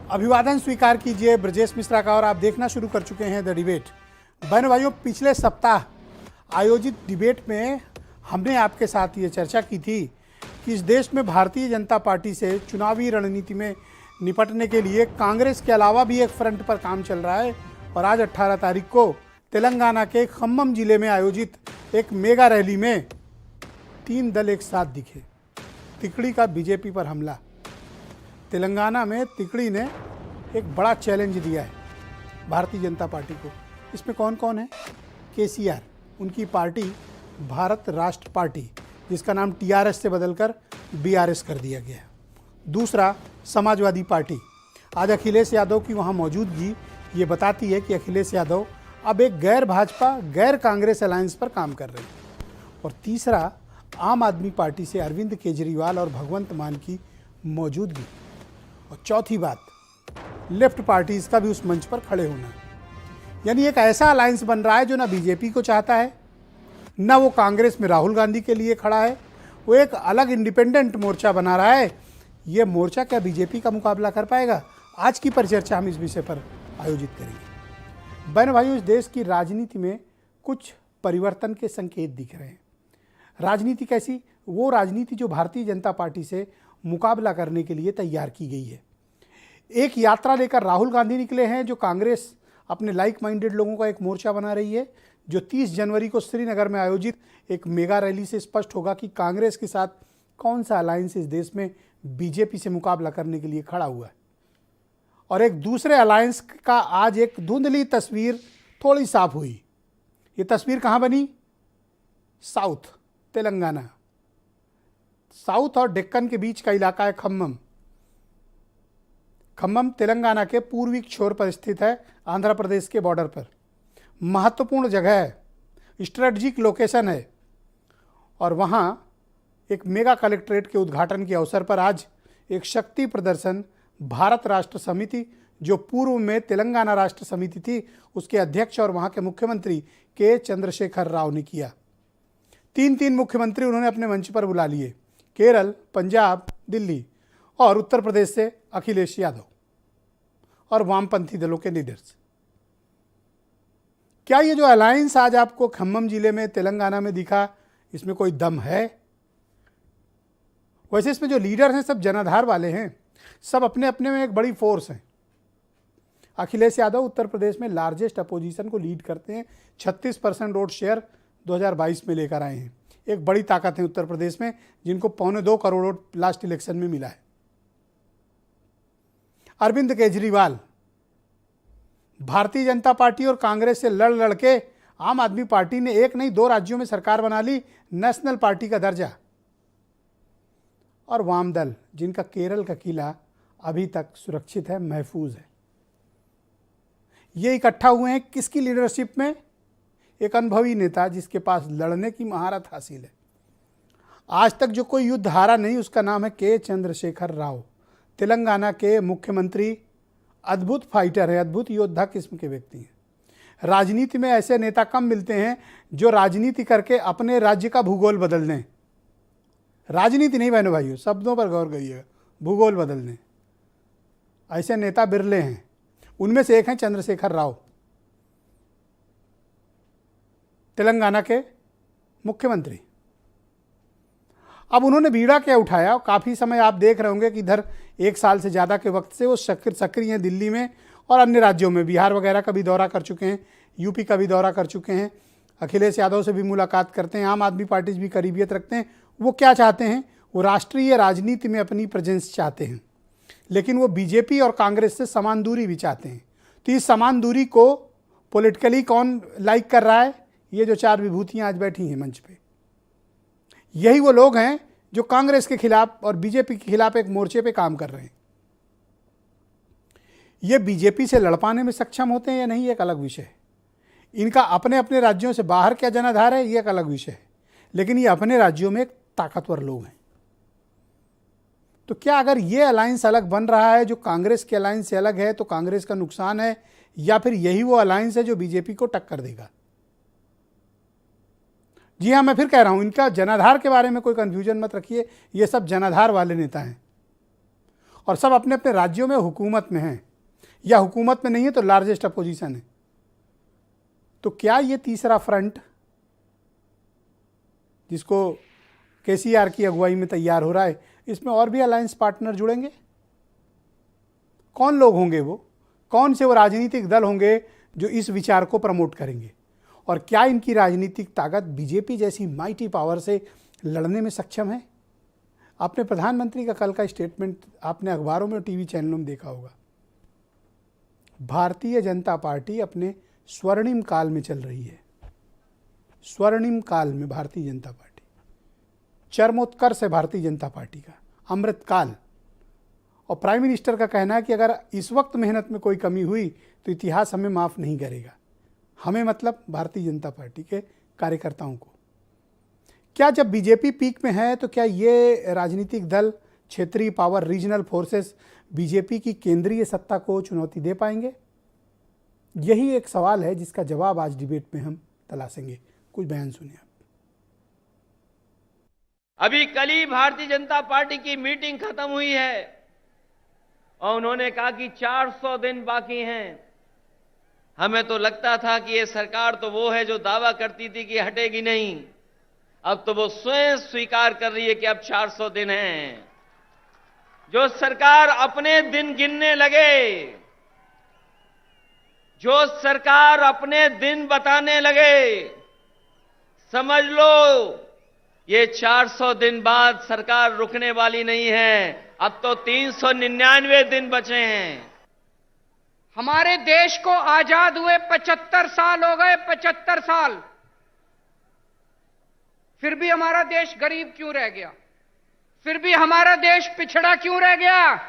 अभिवादन स्वीकार कीजिए ब्रजेश मिश्रा का और आप देखना शुरू कर चुके हैं द डिबेट। बहन भाइयों, पिछले सप्ताह आयोजित डिबेट में हमने आपके साथ ये चर्चा की थी कि इस देश में भारतीय जनता पार्टी से चुनावी रणनीति में निपटने के लिए कांग्रेस के अलावा भी एक फ्रंट पर काम चल रहा है। और आज 18 तारीख को तेलंगाना के खम्मम जिले में आयोजित एक मेगा रैली में 3 दल एक साथ दिखे। तिकड़ी का बीजेपी पर हमला। तेलंगाना में तिकड़ी ने एक बड़ा चैलेंज दिया है भारतीय जनता पार्टी को। इसमें कौन कौन है? केसीआर, उनकी पार्टी भारत राष्ट्र पार्टी, जिसका नाम टीआरएस से बदलकर बीआरएस कर दिया गया है। दूसरा, समाजवादी पार्टी। आज अखिलेश यादव की वहाँ मौजूदगी ये बताती है कि अखिलेश यादव अब एक गैर भाजपा गैर कांग्रेस अलायंस पर काम कर रहे हैं। और तीसरा, आम आदमी पार्टी से अरविंद केजरीवाल और भगवंत मान की मौजूदगी। और चौथी बात, लेफ्ट पार्टीज का भी उस मंच पर खड़े होना। यानी एक ऐसा अलायंस बन रहा है जो ना बीजेपी को चाहता है, ना वो कांग्रेस में राहुल गांधी के लिए खड़ा है। वो एक अलग इंडिपेंडेंट मोर्चा बना रहा है। ये मोर्चा क्या बीजेपी का मुकाबला कर पाएगा? आज की परिचर्चा हम इस विषय पर आयोजित करेंगे। बहन भाइयों, इस देश की राजनीति में कुछ परिवर्तन के संकेत दिख रहे हैं। राजनीति कैसी? वो राजनीति जो भारतीय जनता पार्टी से मुकाबला करने के लिए तैयार की गई है। एक यात्रा लेकर राहुल गांधी निकले हैं, जो कांग्रेस अपने लाइक माइंडेड लोगों का एक मोर्चा बना रही है, जो 30 जनवरी को श्रीनगर में आयोजित एक मेगा रैली से स्पष्ट होगा कि कांग्रेस के साथ कौन सा अलायंस इस देश में बीजेपी से मुकाबला करने के लिए खड़ा हुआ है। और एक दूसरे अलायंस का आज एक धुंधली तस्वीर थोड़ी साफ हुई। ये तस्वीर कहाँ बनी? साउथ तेलंगाना, साउथ और डेक्कन के बीच का इलाका है खम्मम। खम्मम तेलंगाना के पूर्वी छोर पर स्थित है, आंध्र प्रदेश के बॉर्डर पर। महत्वपूर्ण जगह है, स्ट्रेटजिक लोकेशन है। और वहाँ एक मेगा कलेक्ट्रेट के उद्घाटन के अवसर पर आज एक शक्ति प्रदर्शन भारत राष्ट्र समिति, जो पूर्व में तेलंगाना राष्ट्र समिति थी, उसके अध्यक्ष और वहाँ के मुख्यमंत्री के चंद्रशेखर राव ने किया। 3 मुख्यमंत्री उन्होंने अपने मंच पर बुला लिए, केरल, पंजाब, दिल्ली और उत्तर प्रदेश से अखिलेश यादव और वामपंथी दलों के लीडर्स। क्या ये जो अलायंस आज आपको खम्मम जिले में तेलंगाना में दिखा, इसमें कोई दम है? वैसे इसमें जो लीडर्स हैं सब जनाधार वाले हैं, सब अपने अपने में एक बड़ी फोर्स हैं। अखिलेश यादव उत्तर प्रदेश में लार्जेस्ट अपोजिशन को लीड करते हैं, 36% वोट शेयर 2022 में लेकर आए हैं। एक बड़ी ताकत है उत्तर प्रदेश में, जिनको 2.25 करोड़ वोट लास्ट इलेक्शन में मिला है। अरविंद केजरीवाल भारतीय जनता पार्टी और कांग्रेस से लड़ के आम आदमी पार्टी ने एक नहीं 2 राज्यों में सरकार बना ली, नेशनल पार्टी का दर्जा। और वाम दल, जिनका केरल का किला अभी तक सुरक्षित है, महफूज है, ये इकट्ठा हुए हैं किसकी लीडरशिप में? एक अनुभवी नेता जिसके पास लड़ने की महारत हासिल है। आज तक जो कोई युद्ध हारा नहीं, उसका नाम है के चंद्रशेखर राव, तेलंगाना के मुख्यमंत्री। अद्भुत फाइटर है, अद्भुत योद्धा किस्म के व्यक्ति हैं। राजनीति में ऐसे नेता कम मिलते हैं जो राजनीति करके अपने राज्य का भूगोल बदल दें। राजनीति नहीं बहनों भाइयों, शब्दों पर गौर करिएगा, भूगोल बदल दें। ऐसे नेता बिरले हैं। उनमें से एक हैं चंद्रशेखर राव, तेलंगाना के मुख्यमंत्री। अब उन्होंने बीड़ा क्या उठाया? काफ़ी समय आप देख रहे होंगे कि इधर 1 साल से ज़्यादा के वक्त से वो सक्रिय हैं दिल्ली में और अन्य राज्यों में। बिहार वगैरह का भी दौरा कर चुके हैं, यूपी का भी दौरा कर चुके हैं। अखिलेश यादव से भी मुलाकात करते हैं, आम आदमी पार्टी से भी करीबियत रखते हैं। वो क्या चाहते हैं? वो राष्ट्रीय राजनीति में अपनी प्रेजेंस चाहते हैं, लेकिन वो बीजेपी और कांग्रेस से समान दूरी भी चाहते हैं। तो इस समान दूरी को पॉलिटिकली कौन लाइक कर रहा है? ये जो 4 विभूतियाँ आज बैठी हैं मंच पे, यही वो लोग हैं जो कांग्रेस के खिलाफ और बीजेपी के खिलाफ एक मोर्चे पे काम कर रहे हैं। ये बीजेपी से लड़ पाने में सक्षम होते हैं या नहीं, एक अलग विषय है। इनका अपने अपने राज्यों से बाहर क्या जनाधार है, ये एक अलग विषय है। लेकिन ये अपने राज्यों में एक ताकतवर लोग हैं। तो क्या अगर ये अलायंस अलग बन रहा है जो कांग्रेस के अलायंस से अलग है, तो कांग्रेस का नुकसान है, या फिर यही वो अलायंस है जो बीजेपी को टक्कर देगा? जी हाँ, मैं फिर कह रहा हूं, इनका जनाधार के बारे में कोई कंफ्यूजन मत रखिए। ये सब जनाधार वाले नेता हैं और सब अपने अपने राज्यों में हुकूमत में हैं, या हुकूमत में नहीं है तो लार्जेस्ट अपोजिशन है। तो क्या ये तीसरा फ्रंट जिसको केसीआर की अगुवाई में तैयार हो रहा है, इसमें और भी अलायंस पार्टनर जुड़ेंगे? कौन लोग होंगे वो? कौन से वो राजनीतिक दल होंगे जो इस विचार को प्रमोट करेंगे? और क्या इनकी राजनीतिक ताकत बीजेपी जैसी माइटी पावर से लड़ने में सक्षम है? आपने प्रधानमंत्री का कल का स्टेटमेंट आपने अखबारों में और टीवी चैनलों में देखा होगा। भारतीय जनता पार्टी अपने स्वर्णिम काल में चल रही है। स्वर्णिम काल में भारतीय जनता पार्टी, चरमोत्कर्ष है भारतीय जनता पार्टी का, अमृत काल। और प्राइम मिनिस्टर का कहना है कि अगर इस वक्त मेहनत में कोई कमी हुई तो इतिहास हमें माफ़ नहीं करेगा। हमें मतलब भारतीय जनता पार्टी के कार्यकर्ताओं को। क्या जब बीजेपी पीक में है तो क्या ये राजनीतिक दल, क्षेत्रीय पावर, रीजनल फोर्सेस बीजेपी की केंद्रीय सत्ता को चुनौती दे पाएंगे? यही एक सवाल है जिसका जवाब आज डिबेट में हम तलाशेंगे। कुछ बयान सुनिए आप। अभी कल ही भारतीय जनता पार्टी की मीटिंग खत्म हुई है और उन्होंने कहा कि 400 दिन बाकी हैं। हमें तो लगता था कि ये सरकार तो वो है जो दावा करती थी कि हटेगी नहीं, अब तो वो स्वयं स्वीकार कर रही है कि अब 400 दिन हैं। जो सरकार अपने दिन गिनने लगे, जो सरकार अपने दिन बताने लगे, समझ लो ये 400 दिन बाद सरकार रुकने वाली नहीं है। अब तो 399 दिन बचे हैं। हमारे देश को आजाद हुए 75 साल हो गए, 75 साल। फिर भी हमारा देश गरीब क्यों रह गया? फिर भी हमारा देश पिछड़ा क्यों रह गया?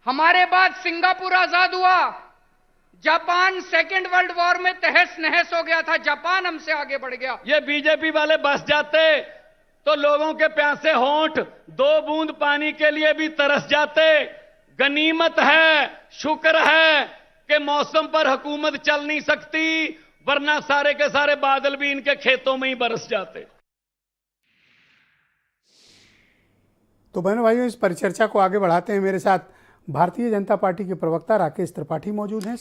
हमारे बाद सिंगापुर आजाद हुआ, जापान सेकेंड वर्ल्ड वॉर में तहस नहस हो गया था, जापान हमसे आगे बढ़ गया। ये बीजेपी वाले बस जाते तो लोगों के प्यासे होंठ 2 बूंद पानी के लिए भी तरस जाते। गनीमत है, शुक्र है कि मौसम पर हुकूमत चल नहीं सकती, वरना सारे के सारे बादल भी इनके खेतों में ही बरस जाते। तो बहनों भाइयों, इस परिचर्चा को आगे बढ़ाते हैं। मेरे साथ भारतीय जनता पार्टी के प्रवक्ता राकेश त्रिपाठी मौजूद हैं।